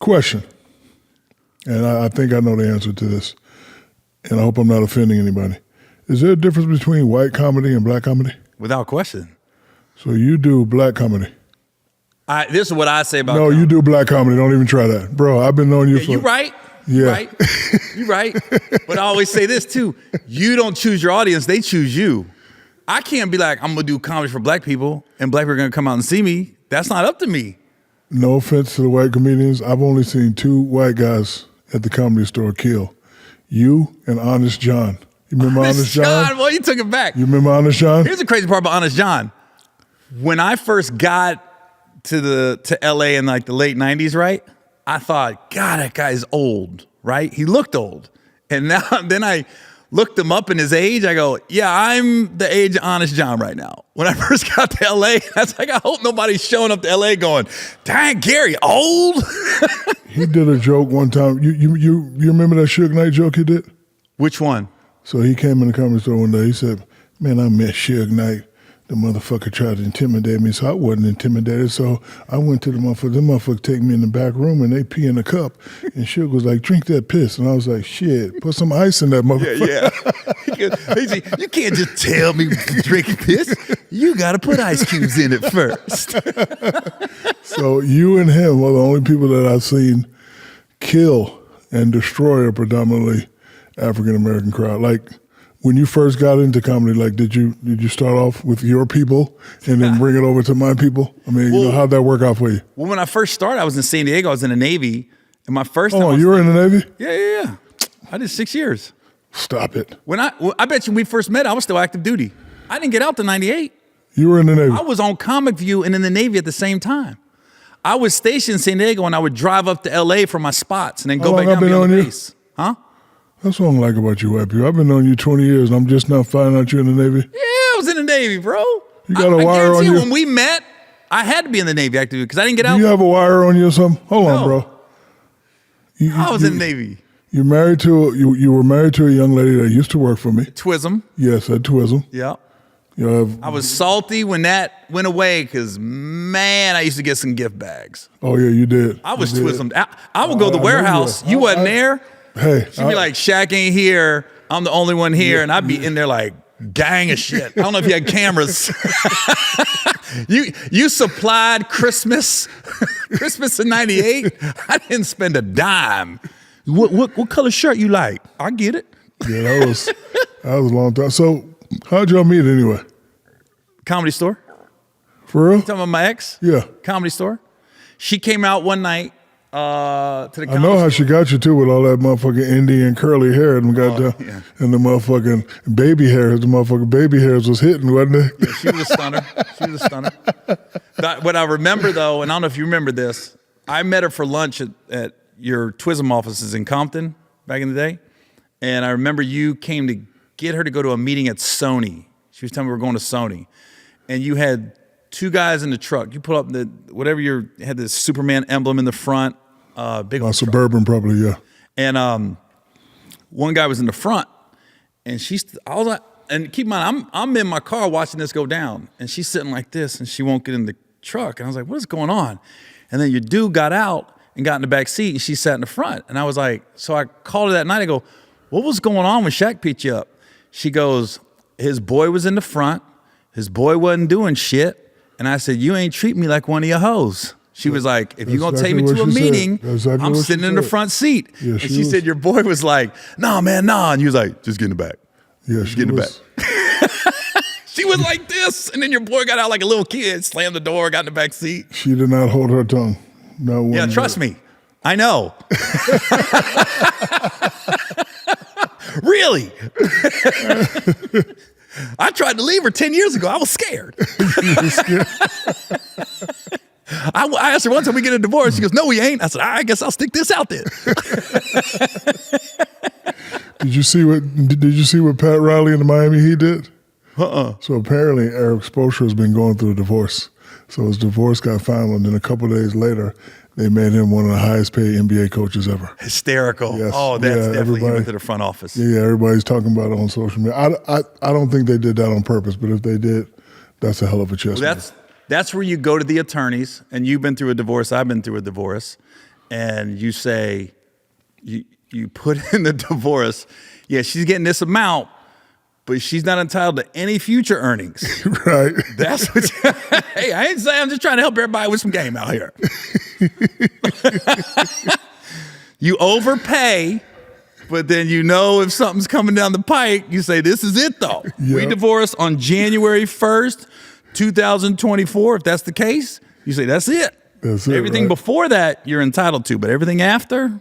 Question, and I think I know the answer to this, and I hope I'm not offending anybody. Is there a difference between white comedy and black comedy? Without question. So you do black comedy. This is what I say about No, comedy. you do black comedy. Don't even try that. Bro, I've been knowing you for... You right. Yeah. Right. You're right. But I always say this too. You don't choose your audience, they choose you. I can't be like, I'm going to do comedy for black people and black people are going to come out and see me. That's not up to me. No offense to the white comedians. I've only seen 2 white guys at the Comedy Store kill. You and Honest John. You remember Honest John? Well, you took it back. You remember Honest John? Here's the crazy part about Honest John. When I first got to LA in like the late 90s, right? I thought, God, that guy's old, right? He looked old. And now then I looked him up in his age. I go, yeah, I'm the age of Honest John right now. When I first got to LA, I was like, I hope nobody's showing up to LA going, dang, Gary, old? He did a joke one time. You remember that Suge Knight joke he did? Which one? So he came in the Comedy Store one day. He said, man, I met Suge Knight. The motherfucker tried to intimidate me, so I wasn't intimidated. So I went to the motherfucker. The motherfucker take me in the back room, and they pee in a cup. And Suge was like, drink that piss. And I was like, shit, put some ice in that motherfucker. Yeah. You can't just tell me to drink piss. You got to put ice cubes in it first. So you and him are the only people that I've seen kill and destroy a predominantly African-American crowd. Like, when you first got into comedy, like, did you start off with your people and then bring it over to my people? I mean, how'd that work out for you? Well, when I first started, I was in San Diego. I was in the Navy. And my first time... Oh, you were in the Navy? Yeah. I did 6 years. Stop it. I bet you when we first met, I was still active duty. I didn't get out to 98. You were in the Navy? I was on Comic View and in the Navy at the same time. I was stationed in San Diego and I would drive up to L.A. for my spots and then go back down to the base. Huh? That's what I like about you white people. I've been knowing you 20 years, and I'm just now finding out you're in the Navy. Yeah, I was in the Navy, bro. You got a wire on you? When we met, I had to be in the Navy active because I didn't get out. Do you have a wire on you or something? Hold on, bro. I was in the Navy. You were married to a young lady that used to work for me. Twism. Yes, at Twism. Yeah. I was salty when that went away because, man, I used to get some gift bags. Oh, yeah, you did. I was Twismed. I would go to the warehouse. You wasn't there. Hey. She'd be like, Shaq ain't here. I'm the only one here. And I'd be in there like, gang of shit. I don't know if you had cameras. You supplied Christmas in 98. I didn't spend a dime. What color shirt you like? I get it. Yeah, that was a long time. So how'd y'all meet anyway? Comedy Store. For real? You talking about my ex? Yeah. Comedy Store. She came out one night to the I know how she got you too with all that motherfucking Indian curly hair and and the motherfucking baby hairs. The motherfucking baby hairs was hitting, wasn't it? Yeah, she was a stunner. What I remember though, and I don't know if you remember this, I met her for lunch at your Twism offices in Compton back in the day. And I remember you came to get her to go to a meeting at Sony. She was telling me we were going to Sony. And you had 2 guys in the truck. You pull up had this Superman emblem in the front. Big Suburban probably, yeah. And one guy was in the front, and I was like, and keep in mind, I'm in my car watching this go down, and she's sitting like this, and she won't get in the truck. And I was like, what is going on? And then your dude got out and got in the back seat, and she sat in the front. And I was like, so I called her that night. I go, what was going on when Shaq picked you up? She goes, his boy was in the front. His boy wasn't doing shit. And I said, you ain't treating me like one of your hoes. She was like, if you're going to take me to a meeting, I'm sitting in the front seat. Yeah, and she said, your boy was like, nah, man, nah. And you was like, just get in the back. Yeah, just get in the back. She was like this. And then your boy got out like a little kid, slammed the door, got in the back seat. She did not hold her tongue. Not one. Yeah, trust me. I know. Really? I tried to leave her 10 years ago. I was scared. You were scared? I asked her once, we get a divorce? She goes, no, we ain't. I said, I guess I'll stick this out there. Did you see what Pat Riley in the Miami Heat did? So apparently Eric Spoelstra has been going through a divorce. So his divorce got final, and then a couple of days later, they made him one of the highest paid NBA coaches ever. Hysterical. Yes. Oh, that's definitely he went to the front office. Yeah, everybody's talking about it on social media. I don't think they did that on purpose, but if they did, that's a hell of a chess move. That's where you go to the attorneys, and you've been through a divorce, I've been through a divorce, and you say, you put in the divorce, yeah, she's getting this amount, but she's not entitled to any future earnings. Right. That's what hey, I ain't saying, I'm just trying to help everybody with some game out here. You overpay, but then if something's coming down the pike, you say, this is it though. Yep. We divorce on January 1st, 2024. If that's the case, you say, that's it. That's it. Everything right? before that, you're entitled to, but everything after,